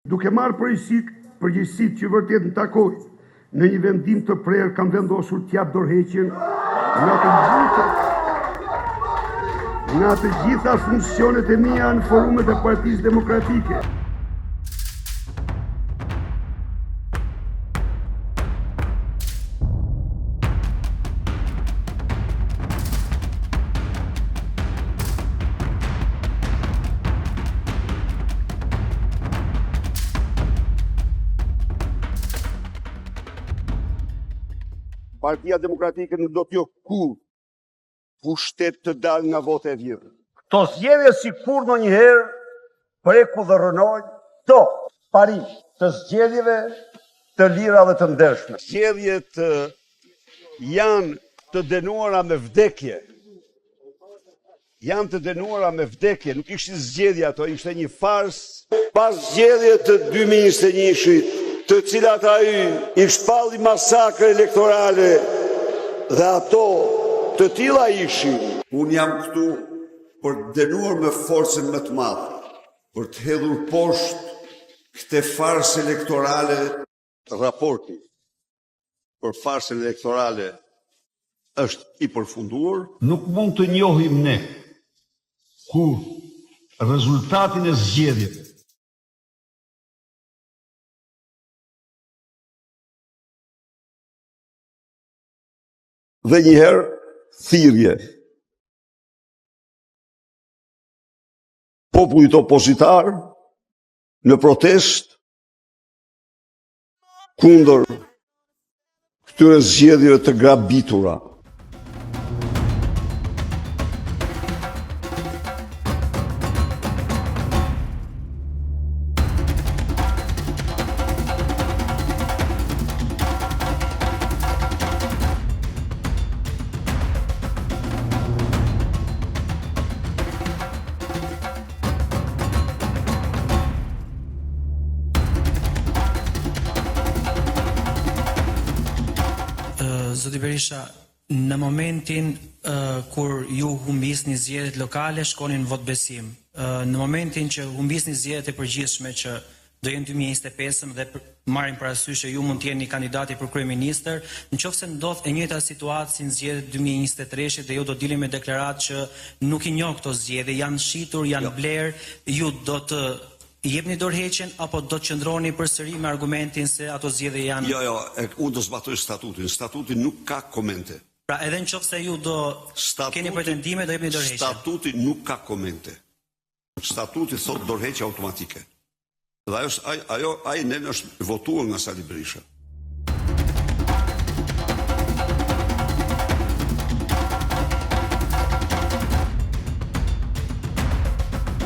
Duke marrë përgjegjësitë që vërtet në takoj, në një vendim të prerë kam vendosur t'jap dorëheqjen nga të gjitha funksionet e mia në forumet e Partisë Demokratike. Partia Demokratike nuk do t'jo pushtet të dal nga vota e vjetër. Këto zgjedhje si kur në njëherë preku dhe rënojnë to parim të zgjedhjeve të lira dhe të ndershme. Zgjedhjet janë të dënuara me vdekje. Janë të dënuara me vdekje, nuk ishin zgjedhje ato, ishte një fars. Pas zgjedhje të 2021-shit, të cilat ai i shpalli masakre elektorale dhe ato të tilla ishin. Unë jam këtu për të dënuar me forcën më të madhe, për të hedhur poshtë këtë farsë elektorale. Raporti për farsën elektorale është i përfunduar. Nuk mund të njohim ne ku rezultatin e zgjedhjeve dhe njëherë thirrje. Popullit opozitar në protest kundër këtyre zgjedhjeve të grabitura. Zoti Berisha, në momentin kur ju humbisni zgjedhjet lokale, shkonin në votbesim. Në momentin që humbisni zgjedhjet e përgjithshme që do jenë 2025 dhe marrin parasysh që ju mund të jeni kandidati për kryeministër, nëse ndodh e njëjta situatë si në zgjedhjet 2023 dhe ju do dilni me deklaratë që nuk i njoh këto zgjedhje, janë shitur, janë bler, ju do të jepni dorëheqjen apo do të qëndroni përsëri me argumentin se ato zgjedhje janë? Jo, unë do zbatoj statutin. Statuti nuk ka komente. Pra edhe nëse ju do keni pretendime do jepni dorëheqje. Statuti nuk ka komente. Statuti thot dorëheqje automatike. Dhe ai nen është votuar nga Sali Berisha.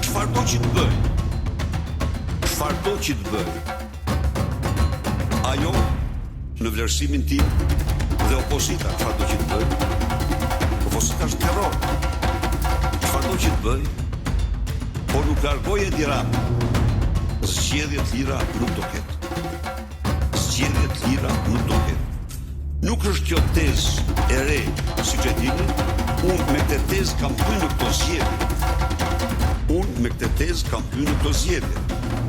Çfarë do që të bëj? Çfarë do që të bëj? Ajo, në vlerësimin tim dhe opozita, çfarë do që të bëj? Opozita është terror. Çfarë do që të bëj? Po nuk largoj Edi Rama. Zgjedhje të lira nuk do ketë. Zgjedhje të lira nuk do ketë. Nuk është kjo tezë e re, siç e dini, unë me këtë tezë kam hyrë në këto zgjedhje. Unë me këtë tezë kam hyrë në këto zgjedhje.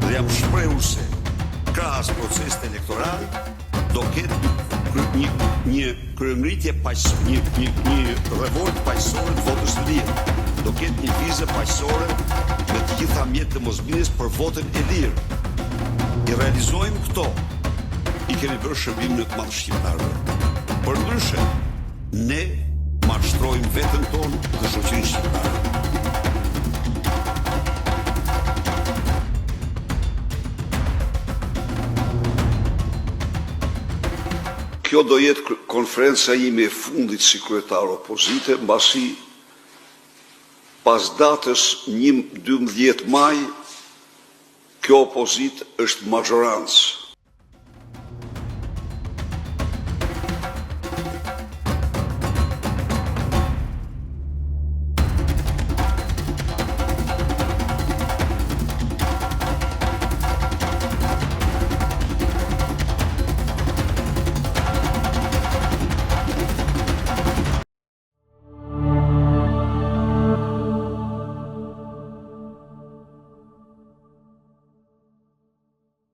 Dhe jam shprehur se krahas procesit elektoral do ketë një kryengritje paqësore, një revoltë paqësore të votës të lirë. Do ketë një vizë paqësore me të gjitha mjetët e mosbindjes për votën e lirë. I realizojmë këto, i kemi bërë shërbimin të madh shqiptarëve. Përndryshe, ne mashtrojmë veten tonë dhe shoqërinë shqiptare. Kjo do jetë konferenca ime e fundit si kryetar opozite, mbasi pas datës 12 maj, kjo opozit është majorancë.